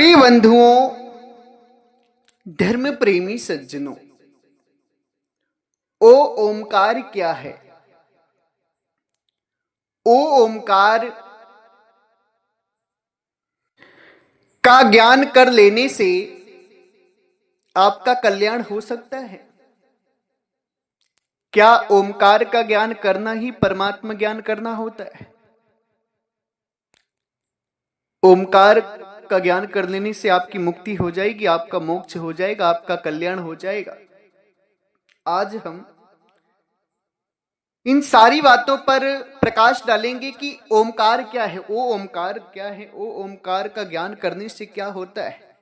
प्रिय बंधुओं, धर्म प्रेमी सज्जनों, ओ ओमकार क्या है? ओ ओमकार का ज्ञान कर लेने से आपका कल्याण हो सकता है। क्या ओमकार का ज्ञान करना ही परमात्मा ज्ञान करना होता है? ओमकार का ज्ञान कर लेने से आपकी मुक्ति हो जाएगी, आपका मोक्ष हो जाएगा, आपका कल्याण हो जाएगा। आज हम इन सारी बातों पर प्रकाश डालेंगे कि ओमकार क्या है, ओ ओमकार क्या है, ओ ओमकार का ज्ञान करने से क्या होता है,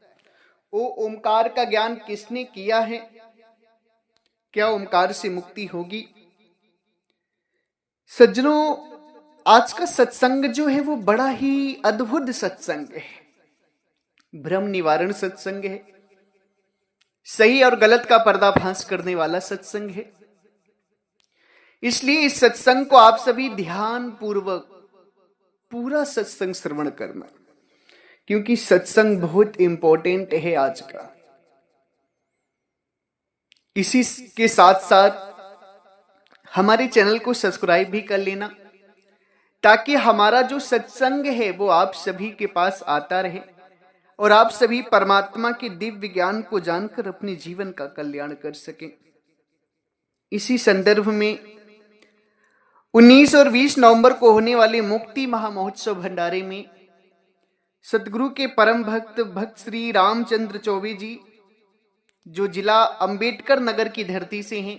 ओ ओमकार का ज्ञान किसने किया है, क्या ओमकार से मुक्ति होगी। सज्जनों, आज का सत्संग जो है वो बड़ा ही अद्भुत सत्संग है, भ्रम निवारण सत्संग है, सही और गलत का पर्दाफाश करने वाला सत्संग है। इसलिए इस सत्संग को आप सभी ध्यान पूर्वक पूरा सत्संग श्रवण करना, क्योंकि सत्संग बहुत इंपॉर्टेंट है आज का। इसी के साथ साथ हमारे चैनल को सब्सक्राइब भी कर लेना, ताकि हमारा जो सत्संग है वो आप सभी के पास आता रहे और आप सभी परमात्मा के दिव्य ज्ञान को जानकर अपने जीवन का कल्याण कर सकें। इसी संदर्भ में 19 और 20 नवंबर को होने वाले मुक्ति महामहोत्सव भंडारे में सतगुरु के परम भक्त श्री रामचंद्र चौबे जी, जो जिला अंबेडकर नगर की धरती से हैं,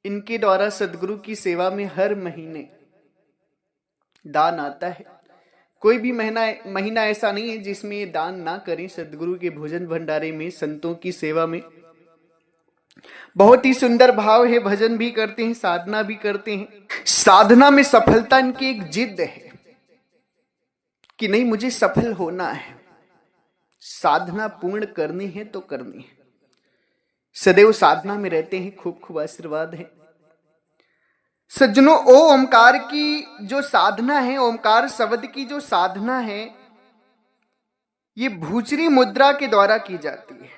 इनके द्वारा सतगुरु की सेवा में हर महीने दान आता है। कोई भी महीना ऐसा नहीं है जिसमें ये दान ना करें। सतगुरु के भोजन भंडारे में संतों की सेवा में बहुत ही सुंदर भाव है, भजन भी करते हैं, साधना भी करते हैं। साधना में सफलता इनकी एक जिद है कि नहीं, मुझे सफल होना है, साधना पूर्ण करनी है तो करनी है। सदैव साधना में रहते हैं, खूब खूब आशीर्वाद है। सज्जनों, ओ ओमकार की जो साधना है, ओमकार शब्द की जो साधना है, ये भूचरी मुद्रा के द्वारा की जाती है।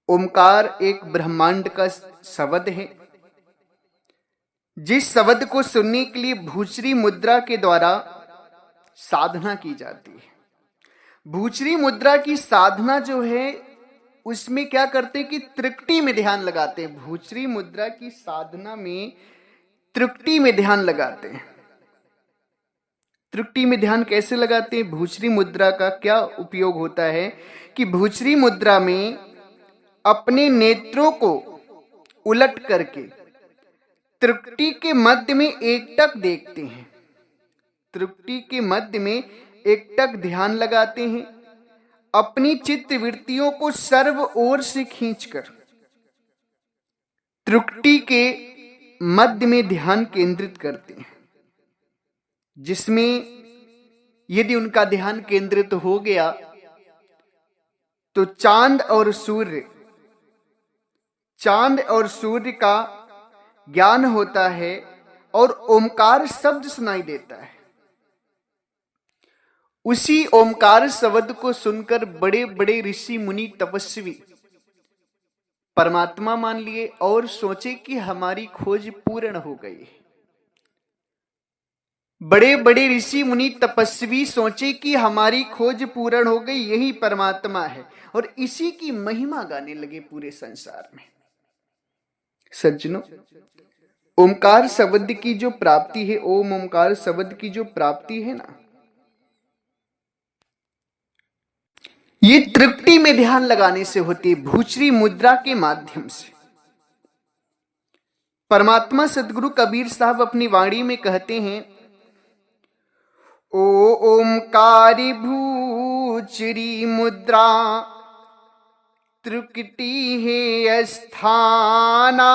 ओमकार एक ब्रह्मांड का शब्द है, जिस शब्द को सुनने के लिए भूचरी मुद्रा के द्वारा साधना की जाती है। भूचरी मुद्रा की साधना जो है उसमें क्या करते हैं कि त्रिकटी में ध्यान लगाते हैं। भूचरी मुद्रा की साधना में त्रिकटी में ध्यान लगाते हैं। त्रिकटी में ध्यान कैसे लगाते हैं? भूचरी मुद्रा का क्या उपयोग होता है कि भूचरी मुद्रा में अपने नेत्रों को उलट करके त्रिकटी के मध्य में एकटक देखते हैं। त्रिकटी के मध्य में एकटक ध्यान लगाते हैं, अपनी चित्त वृत्तियों को सर्व ओर से खींचकर त्रिकटी के मध्य में ध्यान केंद्रित करते हैं, जिसमें यदि उनका ध्यान केंद्रित हो गया तो चांद और सूर्य का ज्ञान होता है और ओमकार शब्द सुनाई देता है। उसी ओमकार शब्द को सुनकर बड़े बड़े ऋषि मुनि तपस्वी परमात्मा मान लिए और सोचे कि हमारी खोज पूर्ण हो गई। बड़े बड़े ऋषि मुनि तपस्वी सोचे कि हमारी खोज पूर्ण हो गई, यही परमात्मा है, और इसी की महिमा गाने लगे पूरे संसार में। सज्जनों, ओमकार शब्द की जो प्राप्ति है, ओम ओमकार शब्द की जो प्राप्ति है ना, ये त्रिकटी में ध्यान लगाने से होती है, भूचरी मुद्रा के माध्यम से। परमात्मा सदगुरु कबीर साहब अपनी वाणी में कहते हैं, ओ ओमकारी भूचरी मुद्रा त्रिकटी है स्थाना,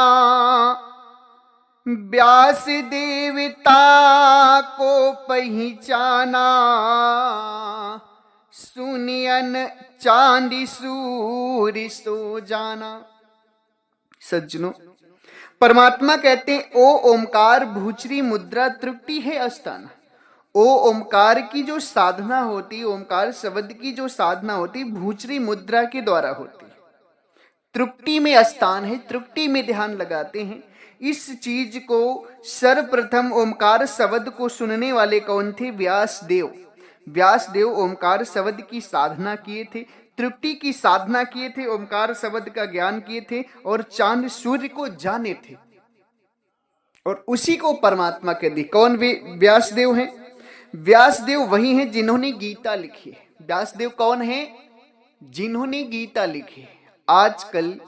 व्यास देवता को पहचाना, सुनियन चांदी सूर्य सो जाना। सज्जनों, परमात्मा कहते हैं, ओ ओमकार भूचरी मुद्रा त्रिकटी है स्थान। ओ ओमकार की जो साधना होती, ओमकार शब्द की जो साधना होती, भूचरी मुद्रा के द्वारा होती। तृप्ति में स्थान है, तृप्ति में ध्यान लगाते हैं। इस चीज को सर्वप्रथम ओमकार शब्द को सुनने वाले कौन थे? व्यासदेव। व्यासदेव ओमकार शब्द की साधना किए थे, तृप्ति की साधना किए थे, ओमकार शब्द का ज्ञान किए थे और चांद सूर्य को जाने थे और उसी को परमात्मा कह दी। कौन व्यासदेव हैं? व्यासदेव वही हैं जिन्होंने गीता लिखी है। व्यासदेव कौन है? जिन्होंने गीता लिखी है। आजकल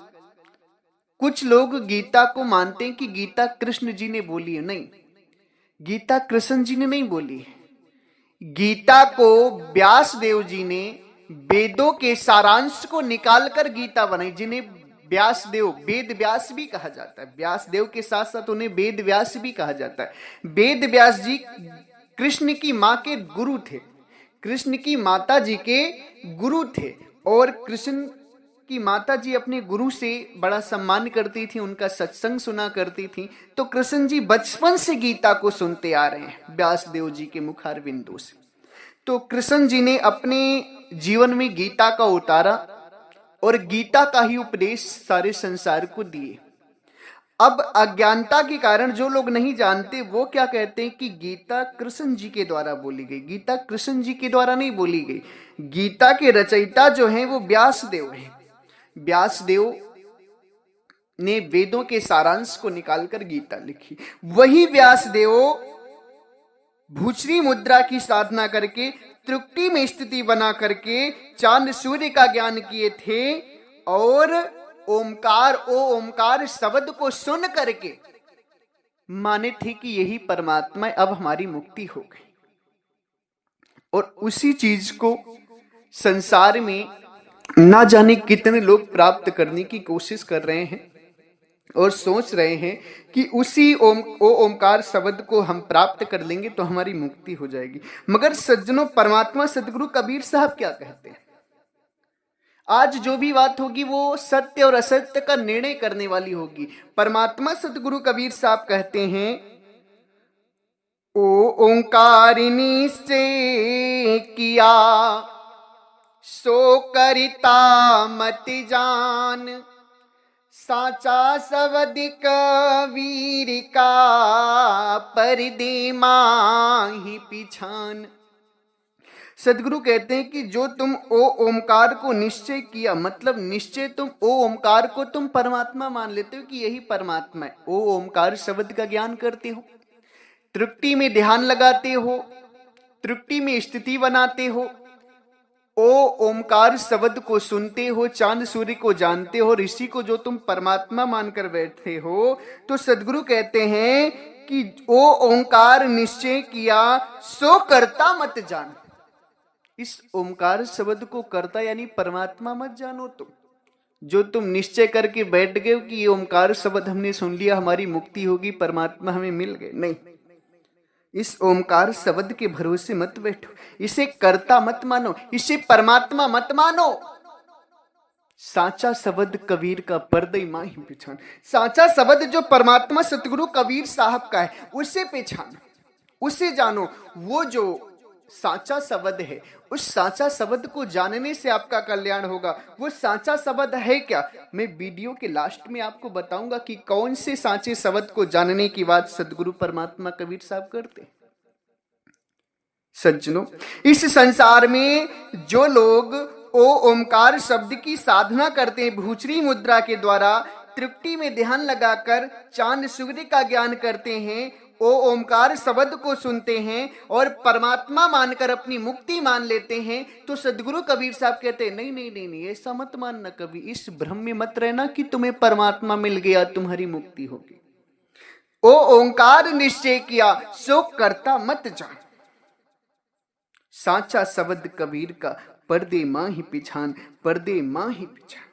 कुछ लोग गीता को मानते हैं कि गीता कृष्ण जी ने बोली है। नहीं, गीता कृष्ण जी ने नहीं बोली है। गीता को व्यासदेव जी ने वेदों के सारांश को निकालकर गीता बनाई, जिन्हें व्यासदेव, वेद व्यास भी कहा जाता है। व्यासदेव के साथ साथ उन्हें वेद व्यास भी कहा जाता है। वेद व्यास जी कृष्ण की मां के गुरु थे, कृष्ण की माता जी के गुरु थे और कृष्ण की माता जी अपने गुरु से बड़ा सम्मान करती थी, उनका सत्संग सुना करती थी। तो कृष्ण जी बचपन से गीता को सुनते आ रहे हैं व्यासदेव जी के मुखारविंदों से। तो कृष्ण जी ने अपने जीवन में गीता का उतारा और गीता का ही उपदेश सारे संसार को दिए। अब अज्ञानता के कारण जो लोग नहीं जानते वो क्या कहते हैं कि गीता कृष्ण जी के द्वारा बोली गई। गीता कृष्ण जी के द्वारा नहीं बोली गई। गीता के रचयिता जो हैं वो व्यासदेव हैं। व्यासदेव ने वेदों के सारांश को निकालकर गीता लिखी। वही व्यासदेव भूचरी मुद्रा की साधना करके, तृप्ति में स्थिति बना करके चांद सूर्य का ज्ञान किए थे और ओमकार, ओ ओमकार शब्द को सुन करके माने थे कि यही परमात्मा है, अब हमारी मुक्ति हो गई। और उसी चीज को संसार में ना जाने कितने लोग प्राप्त करने की कोशिश कर रहे हैं और सोच रहे हैं कि उसी ओमकार शब्द को हम प्राप्त कर लेंगे तो हमारी मुक्ति हो जाएगी। मगर सज्जनों, परमात्मा सदगुरु कबीर साहब क्या कहते हैं? आज जो भी बात होगी वो सत्य और असत्य का निर्णय करने वाली होगी। परमात्मा सदगुरु कबीर साहब कहते हैं, ओ ओंकारिनी से किया सो करिता मत जान, साचा शब्द कबीर का पर्दे माही पिछान। सदगुरु कहते हैं कि जो तुम ओ ओमकार को निश्चय किया, मतलब निश्चय तुम ओ ओमकार को तुम परमात्मा मान लेते हो कि यही परमात्मा है। ओ ओमकार शब्द का ज्ञान करते हो, तृप्ति में ध्यान लगाते हो, तृप्ति में स्थिति बनाते हो, ओ ओमकार शब्द को सुनते हो, चांद सूर्य को जानते हो, ऋषि को जो तुम परमात्मा मानकर बैठते हो, तो सदगुरु कहते हैं कि ओ ओंकार निश्चय किया सो करता मत जान। इस ओमकार शब्द को करता यानी परमात्मा मत जानो। तुम जो तुम निश्चय करके बैठ गए हो कि ये ओमकार शब्द हमने सुन लिया, हमारी मुक्ति होगी, परमात्मा हमें मिल गए, नहीं। इस ओमकार शब्द के भरोसे मत बैठो, इसे कर्ता मत मानो, इसे परमात्मा मत मानो। साचा शब्द कबीर का पर्दे माही पहचान। साचा शब्द जो परमात्मा सतगुरु कबीर साहब का है उसे पहचानो, उसे जानो। वो जो साचा शब्द है, उस साचा शब्द को जानने से आपका कल्याण होगा। वो साचा शब्द है क्या? मैं वीडियो के लास्ट में आपको बताऊंगा कि कौन से साचे शब्द को जानने की बात सदगुरु परमात्मा कबीर साहब करते। सज्जनों, इस संसार में जो लोग ओ ओमकार शब्द की साधना करते हैं, भूचरी मुद्रा के द्वारा तृप्ति में ध्यान लगाकर चांद सूर्य का ज्ञान करते हैं, ओ ओमकार शब्द को सुनते हैं और परमात्मा मानकर अपनी मुक्ति मान लेते हैं, तो सदगुरु कबीर साहब कहते हैं नहीं नहीं नहीं नहीं, ऐसा मत मानना कभी, इस भ्रम में मत रहना कि तुम्हें परमात्मा मिल गया, तुम्हारी मुक्ति होगी। ओ ओंकार निश्चय किया सो करता मत जान। साचा शब्द कबीर का पर्दे मां ही पिछान, पर्दे मां ही पिछान।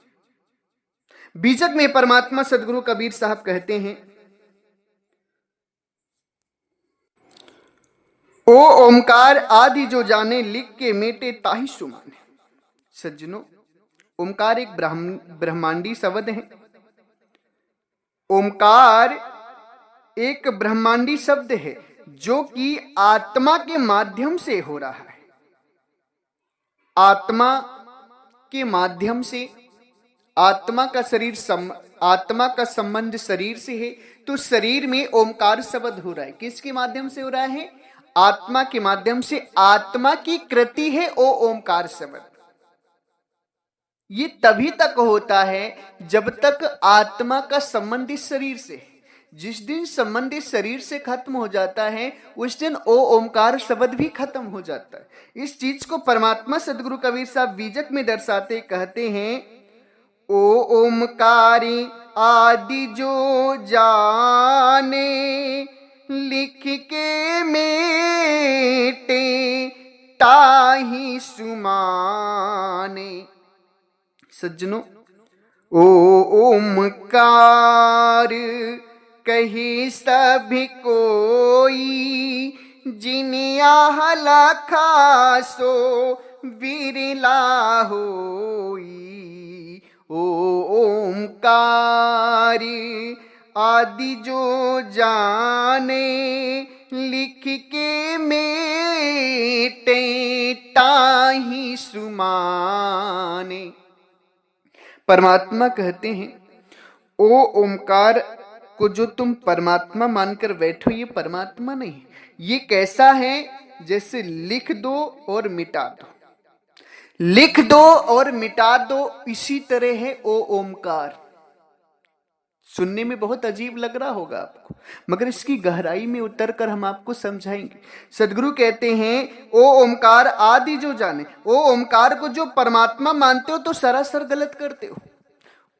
बीजक में परमात्मा सदगुरु कबीर साहब कहते हैं, ओ ओमकार आदि जो जाने, लिख के मेटे ताही सुमाने। सज्जनों, ओमकार एक ब्रह्मांडी शब्द है। ओमकार एक ब्रह्मांडी शब्द है। जो कि आत्मा के माध्यम से हो रहा है। आत्मा के माध्यम से आत्मा का संबंध शरीर से है, तो शरीर में ओमकार शब्द हो रहा है। किसके माध्यम से हो रहा है? आत्मा के माध्यम से। आत्मा की कृति है ओ ओमकार शब्द। ये तभी तक होता है जब तक आत्मा का संबंध इस शरीर से है। जिस दिन संबंध इस शरीर से खत्म हो जाता है, उस दिन ओ ओमकार शब्द भी खत्म हो जाता है। इस चीज को परमात्मा सदगुरु कबीर साहब बीजक में दर्शाते कहते हैं, ओ ओमकारी आदि जो जाने, लिख के मेटे ताहि सुमाने। सज्जनों, ओ ओमकार कही सभी कोई, जिनिया लखा सो विरला होई। ओ ओमकार आदि जो जाने, लिख के मेटे ताहि सुमाने। परमात्मा कहते हैं, ओ ओमकार को जो तुम परमात्मा मानकर बैठो, ये परमात्मा नहीं, ये कैसा है जैसे लिख दो और मिटा दो। लिख दो और मिटा दो, इसी तरह है ओ ओमकार। सुनने में बहुत अजीब लग रहा होगा आपको, मगर इसकी गहराई में उतर कर हम आपको समझाएंगे। सदगुरु कहते हैं, ओ ओमकार आदि जो जाने। ओ ओमकार को जो परमात्मा मानते हो तो सरासर गलत करते हो।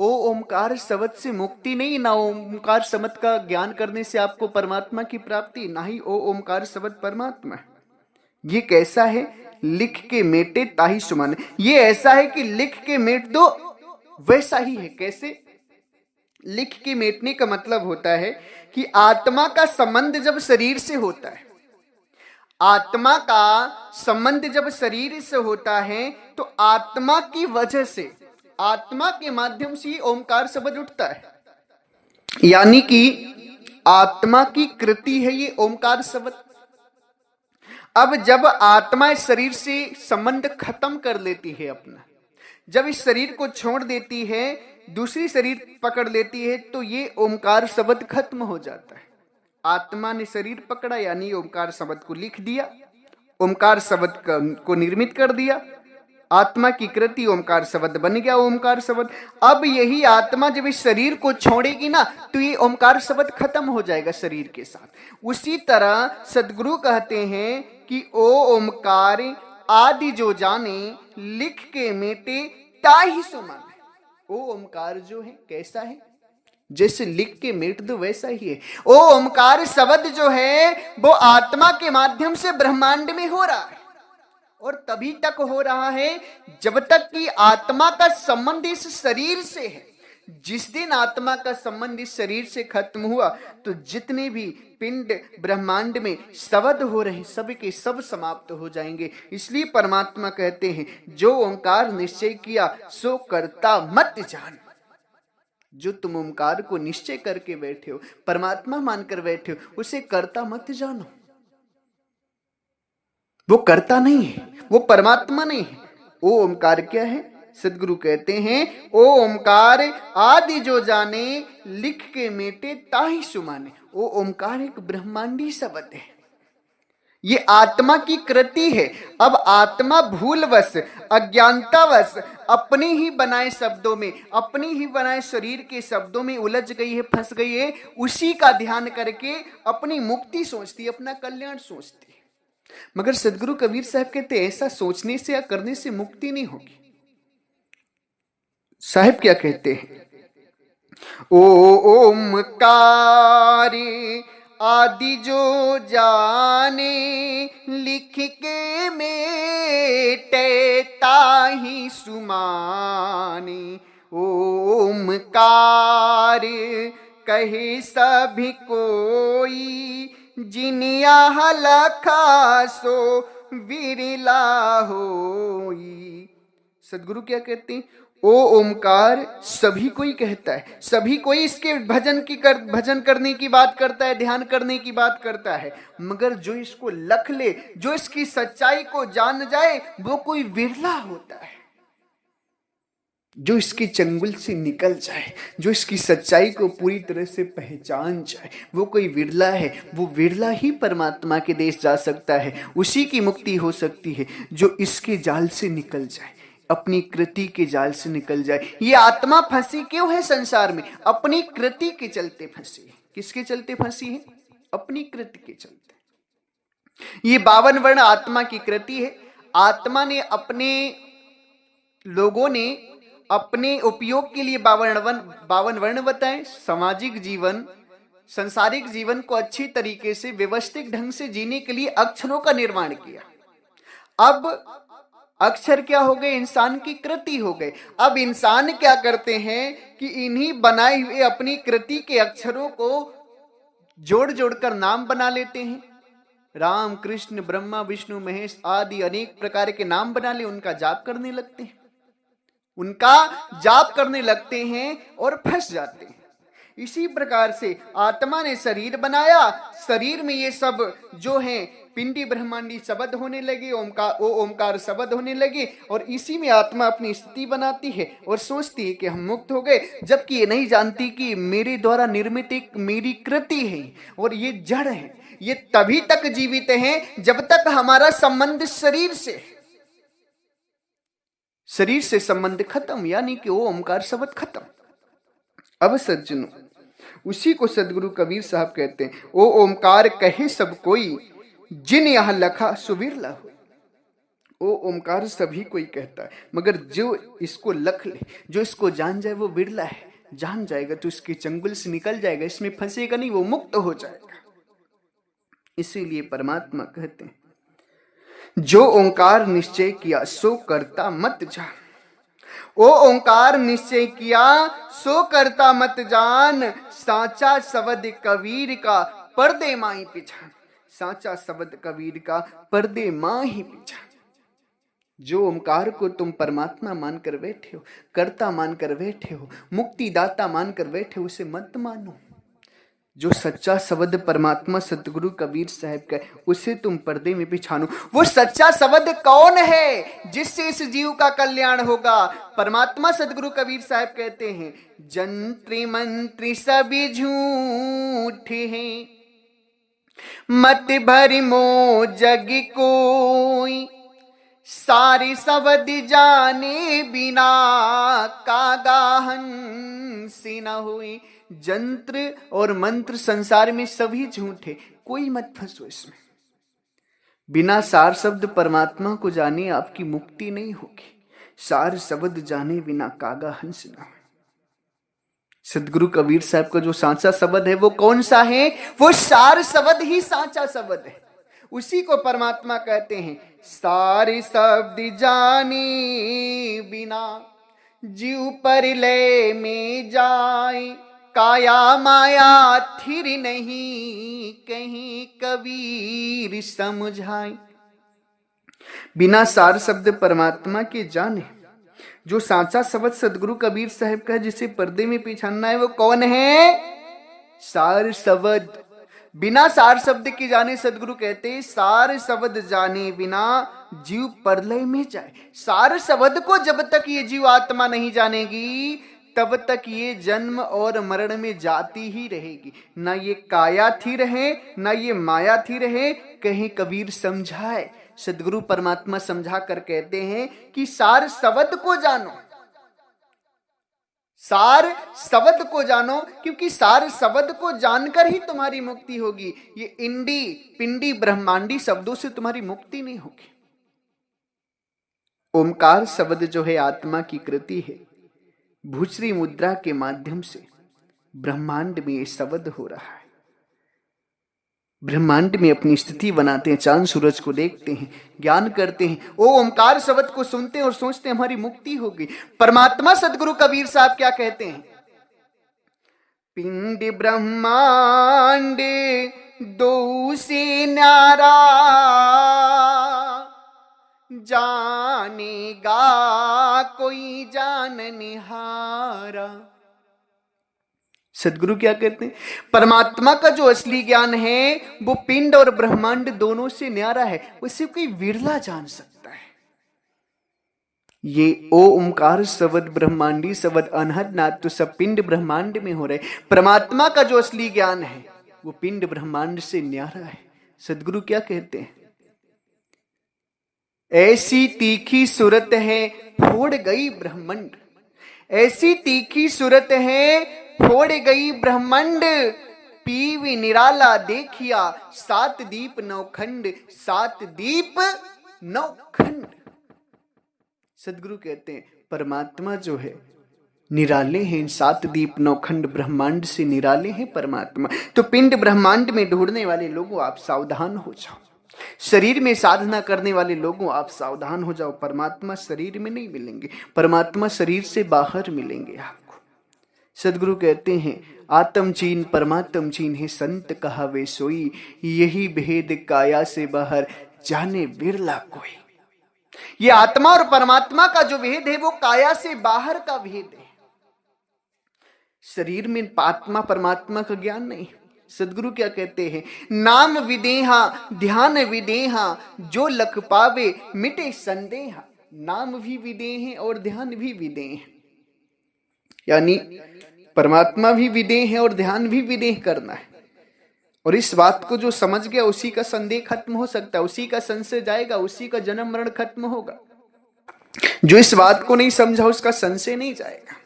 ओ ओमकार शब्द से मुक्ति नहीं, ना ओमकार शब्द का ज्ञान करने से आपको परमात्मा की प्राप्ति, ना ही ओ ओमकार शब्द परमात्मा है। ये कैसा है? लिख के मेटे ताहि सुमाने। ये ऐसा है कि लिख के मेट दो, वैसा ही है। कैसे? लिख के मेटने का मतलब होता है कि आत्मा का संबंध जब शरीर से होता है, आत्मा का संबंध जब शरीर से होता है, तो आत्मा की वजह से, आत्मा के माध्यम से ओमकार शब्द उठता है। यानी कि आत्मा की कृति है ये ओमकार शब्द। अब जब आत्मा इस शरीर से संबंध खत्म कर लेती है अपना, जब इस शरीर को छोड़ देती है, दूसरी शरीर पकड़ लेती है, तो ये ओमकार शब्द खत्म हो जाता है। आत्मा ने शरीर पकड़ा, यानी ओमकार शब्द को लिख दिया, ओमकार शब्द को निर्मित कर दिया। आत्मा की कृति ओमकार शब्द बन गया ओमकार शब्द। अब यही आत्मा जब इस शरीर को छोड़ेगी ना, तो ये ओमकार शब्द खत्म हो जाएगा शरीर के साथ। उसी तरह सदगुरु कहते हैं कि ओ ओमकार आदि जो जाने, लिख के मेटे ताहि सुमाने। ओ ओमकार जो है कैसा है? जैसे लिख के मेट दो वैसा ही है। ओ ओमकार शब्द जो है वो आत्मा के माध्यम से ब्रह्मांड में हो रहा है, और तभी तक हो रहा है जब तक कि आत्मा का संबंध इस शरीर से है। जिस दिन आत्मा का संबंध इस शरीर से खत्म हुआ, तो जितने भी पिंड ब्रह्मांड में शब्द हो रहे सब के सब समाप्त हो जाएंगे। इसलिए परमात्मा कहते हैं, जो ओंकार निश्चय किया सो करता मत जान। जो तुम ओंकार को निश्चय करके बैठे हो, परमात्मा मानकर बैठे हो, उसे करता मत जानो। वो करता नहीं है, वो परमात्मा नहीं है। ओ ओंकार क्या है? सदगुरु कहते हैं, ओ ओंकार आदि जो जाने, लिख के मेटे ताहि सुमाने। ओ ओंकार एक ब्रह्मांडी शब्द है, ये आत्मा की कृति है। अब आत्मा भूलवश, अज्ञानतावश अपने ही बनाए शब्दों में, अपनी ही बनाए शरीर के शब्दों में उलझ गई है, फंस गई है। उसी का ध्यान करके अपनी मुक्ति सोचती है, अपना कल्याण सोचती है। मगर सदगुरु कबीर साहब कहते हैं, ऐसा सोचने से या करने से मुक्ति नहीं होगी। साहब क्या कहते हैं? ओ ओमकार आदि जो जाने, लिख के मेटे ताहि सुमाने। ओमकार कहे सभी कोई, जिनिया लखा सो विरला होई। सदगुरु क्या कहते हैं? ओ ओमकार सभी कोई कहता है, सभी कोई इसके भजन करने की बात करता है, ध्यान करने की बात करता है, मगर जो इसको लख ले, जो इसकी सच्चाई को जान जाए, वो कोई विरला होता है। जो इसके चंगुल से निकल जाए, जो इसकी सच्चाई को पूरी तरह से पहचान जाए, वो कोई विरला है। वो विरला ही परमात्मा के देश जा सकता है, उसी की मुक्ति हो सकती है जो इसके जाल से निकल जाए, अपनी कृति के जाल से निकल जाए। ये आत्मा फंसी क्यों है संसार में? अपनी कृति के चलते फंसी है। किसके चलते फंसी है? अपनी कृति के चलते। ये 52 वर्ण आत्मा की कृति है। आत्मा ने लोगों ने अपने उपयोग के लिए 52 वर्ण बताए। सामाजिक जीवन, संसारिक जीवन को अच्छी तरीके से व्यवस्थित ढंग से जीने के लिए अक्षरों का निर्माण किया। अब अक्षर क्या हो गए? इंसान की कृति हो गए। अब इंसान क्या करते हैं कि इन्हीं बनाए हुए अपनी कृति के अक्षरों को जोड़ जोड़कर नाम बना लेते हैं। राम, कृष्ण, ब्रह्मा, विष्णु, महेश आदि अनेक प्रकार के नाम बना ले, उनका जाप करने लगते हैं और फंस जाते हैं। इसी प्रकार से आत्मा ने शरीर बनाया, शरीर में ये सब जो है पिंडी ब्रह्मांडी शब्द होने लगे, ओमकार शब्द होने लगे, और इसी में आत्मा अपनी स्थिति बनाती है और सोचती है कि हम मुक्त हो गए, जबकि ये नहीं जानती कि मेरे द्वारा निर्मित एक मेरी कृति है और ये जड़ है। ये तभी तक जीवित हैं जब तक हमारा संबंध शरीर से संबंध खत्म, यानी कि वो ओमकार शब्द खत्म। अब सज्जनों, उसी को सदगुरु कबीर साहब कहते हैं, ओ ओमकार कहे सब कोई, जिन यहां लखा सुविरला हो। ओ ओमकार सभी कोई कहता है, मगर जो इसको लख ले, जो इसको जान जाए, वो विरला है। जान जाएगा तो इसके चंगुल से निकल जाएगा, इसमें फंसेगा नहीं, वो मुक्त हो जाएगा। इसीलिए परमात्मा कहते हैं, जो ओंकार निश्चय किया सो करता मत जान। ओ ओंकार निश्चय किया सो करता मत जान, साचा शब्द कबीर का पर्दे माही पिछान। साचा शब्द कबीर का पर्दे माही पिछान। जो ओंकार को तुम परमात्मा मानकर बैठे हो, कर्ता मानकर बैठे हो, मुक्तिदाता मानकर बैठे हो, उसे मत मानो। जो सच्चा शब्द परमात्मा सतगुरु कबीर साहब का, उसे तुम पर्दे में बिछानो। वो सच्चा शब्द कौन है जिससे इस जीव का कल्याण होगा? परमात्मा सतगुरु कबीर साहब कहते हैं, जंत्री मंत्री सभी झूठे हैं, मत भरी मो जग कोई, सारी शब्द जाने बिना कागा हंसी न हुई। जंत्र और मंत्र संसार में सभी झूठे, कोई मत फंसो इसमें। बिना सार शब्द परमात्मा को जाने आपकी मुक्ति नहीं होगी। सार शब्द जाने बिना कागा हंस ना हो। सदगुरु कबीर साहब का जो सांचा शब्द है वो कौन सा है? वो सार शब्द ही सांचा शब्द है। उसी को परमात्मा कहते हैं, सारे शब्द जाने बिना जीव परलय में जाए, काया माया थिर नहीं कहीं कबीर समझाए। बिना सार शब्द परमात्मा के जाने, जो सांचा शब्द सदगुरु कबीर साहब का जिसे पर्दे में पिछाना है, वो कौन है? सार शब्द। बिना सार शब्द के जाने सदगुरु कहते, सार शब्द जाने बिना जीव परलय में जाए। सार शब्द को जब तक ये जीव आत्मा नहीं जानेगी, तब तक ये जन्म और मरण में जाती ही रहेगी। ना ये काया थी रहे, ना ये माया थी रहे, कहीं कबीर समझाए। सदगुरु परमात्मा समझा कर कहते हैं कि सार शब्द को जानो, सार शब्द को जानो, क्योंकि सार शब्द को जानकर ही तुम्हारी मुक्ति होगी। ये इंडी पिंडी ब्रह्मांडी शब्दों से तुम्हारी मुक्ति नहीं होगी। ओमकार शब्द जो है आत्मा की कृति है। भूश्री मुद्रा के माध्यम से ब्रह्मांड में ये शब्द हो रहा है। ब्रह्मांड में अपनी स्थिति बनाते हैं, चांद सूरज को देखते हैं, ज्ञान करते हैं, ओ ओमकार शब्द को सुनते हैं और सोचते हैं हमारी मुक्ति होगी। परमात्मा सदगुरु कबीर साहब क्या कहते हैं? पिंड ब्रह्मांड दो से न्यारा, जानेगा कोई जाननिहारा। सदगुरु क्या कहते हैं? परमात्मा का जो असली ज्ञान है वो पिंड और ब्रह्मांड दोनों से न्यारा है, उसे कोई विरला जान सकता है। ये ओंकार शब्द ब्रह्मांडी शब्द अनहद नाद तो सब पिंड ब्रह्मांड में हो रहे। परमात्मा का जो असली ज्ञान है वो पिंड ब्रह्मांड से न्यारा है। सदगुरु क्या कहते हैं? ऐसी तीखी सूरत है फोड़ गई ब्रह्मांड, ऐसी तीखी सूरत है फोड़ गई ब्रह्मांड, पीवी निराला देखिया सात दीप नौखंड, सात दीप नौखंड। सदगुरु कहते हैं परमात्मा जो है निराले हैं, सात दीप नौखंड ब्रह्मांड से निराले हैं परमात्मा। तो पिंड ब्रह्मांड में ढूंढने वाले लोगों आप सावधान हो जाओ, शरीर में साधना करने वाले लोगों आप सावधान हो जाओ। परमात्मा शरीर में नहीं मिलेंगे, परमात्मा शरीर से बाहर मिलेंगे आपको। सदगुरु कहते हैं आत्म चीन परमात्म चीन है, संत कहावे सोई, यही भेद काया से बाहर जाने बिरला कोई। ये आत्मा और परमात्मा का जो भेद है वो काया से बाहर का भेद है। शरीर में आत्मा परमात्मा का ज्ञान नहीं। सदगुरु क्या कहते हैं? नाम विदेहा ध्यान विदेहा, जो लख पावे मिटे संदेहा। नाम भी विदेह है और ध्यान भी विदेह है, यानी परमात्मा भी विदेह है और ध्यान भी विदेह करना है। और इस बात को जो समझ गया उसी का संदेह खत्म हो सकता है, उसी का संशय जाएगा, उसी का जन्म मरण खत्म होगा। जो इस बात को नहीं समझा उसका संशय नहीं जाएगा।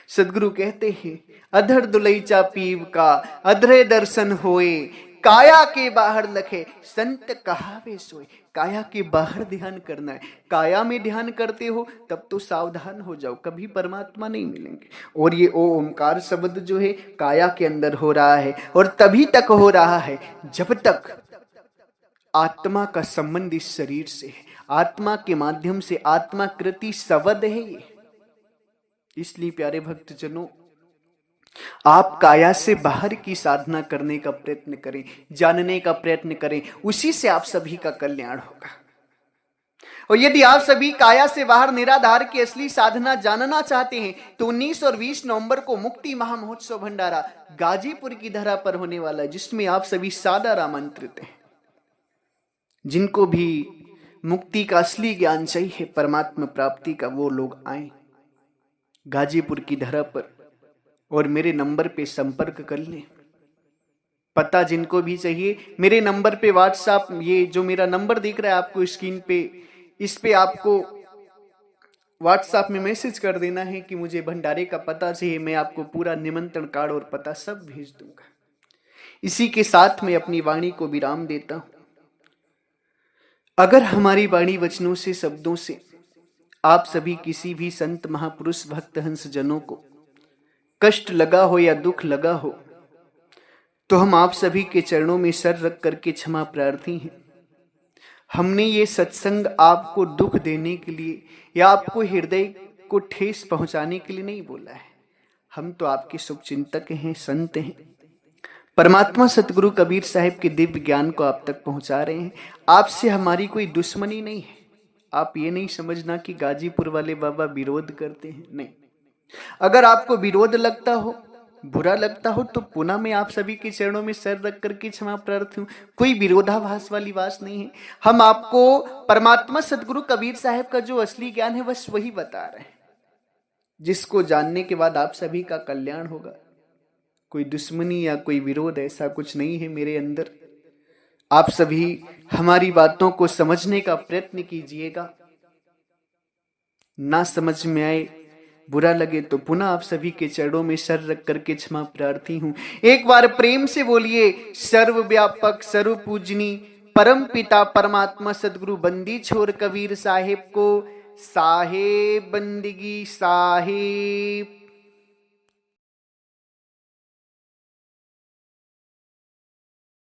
सदगुरु कहते हैं अधर दुलैचा पीव का अधरे दर्शन होए, काया के बाहर लखे संत कहावे सोए। काया के बाहर ध्यान करना है, काया में ध्यान करते हो तब तो सावधान हो जाओ, कभी परमात्मा नहीं मिलेंगे। और ये ओंकार शब्द जो है काया के अंदर हो रहा है और तभी तक हो रहा है जब तक आत्मा का संबंध इस शरीर से है, आत्मा के माध्यम से आत्मा कृति शब्द है ये। इसलिए प्यारे भक्तजनों आप काया से बाहर की साधना करने का प्रयत्न करें, जानने का प्रयत्न करें, उसी से आप सभी का कल्याण होगा। और यदि आप सभी काया से बाहर निराधार की असली साधना जानना चाहते हैं तो 19 और 20 नवंबर को मुक्ति महामहोत्सव भंडारा गाजीपुर की धरा पर होने वाला है, जिसमें आप सभी सादर आमंत्रित हैं। जिनको भी मुक्ति का असली ज्ञान चाहिए, परमात्मा प्राप्ति का, वो लोग आए गाजीपुर की धरा पर और मेरे नंबर पे संपर्क कर लें। पता जिनको भी चाहिए मेरे नंबर पे व्हाट्सएप, ये जो मेरा नंबर दिख रहा है आपको स्क्रीन पे, इस पे आपको व्हाट्सएप में मैसेज कर देना है कि मुझे भंडारे का पता चाहिए। मैं आपको पूरा निमंत्रण कार्ड और पता सब भेज दूंगा। इसी के साथ मैं अपनी वाणी को विराम देता हूं। अगर हमारी वाणी वचनों से शब्दों से आप सभी किसी भी संत महापुरुष भक्त हंस जनों को कष्ट लगा हो या दुख लगा हो तो हम आप सभी के चरणों में सर रख करके क्षमा प्रार्थी हैं। हमने ये सत्संग आपको दुख देने के लिए या आपको हृदय को ठेस पहुंचाने के लिए नहीं बोला है। हम तो आपके शुभचिंतक हैं, संत हैं। परमात्मा सतगुरु कबीर साहिब के दिव्य ज्ञान को आप तक पहुंचा रहे हैं। आपसे हमारी कोई दुश्मनी नहीं है। आप ये नहीं समझना कि गाजीपुर वाले बाबा विरोध करते हैं, नहीं। अगर आपको विरोध लगता हो, बुरा लगता हो तो पुनः मैं आप सभी के चरणों में सर रख करके क्षमा प्रार्थी हूँ। कोई विरोधाभास वाली बात नहीं है। हम आपको परमात्मा सतगुरु कबीर साहब का जो असली ज्ञान है बस वही बता रहे हैं, जिसको जानने के बाद आप सभी का कल्याण होगा। कोई दुश्मनी या कोई विरोध ऐसा कुछ नहीं है मेरे अंदर। आप सभी हमारी बातों को समझने का प्रयत्न कीजिएगा। ना समझ में आए, बुरा लगे तो पुनः आप सभी के चरणों में सर रख करके क्षमा प्रार्थी हूं। एक बार प्रेम से बोलिए, सर्वव्यापक सर्व पूजनी परम पिता परमात्मा सदगुरु बंदी छोर कबीर साहिब को साहेब बंदगी साहेब।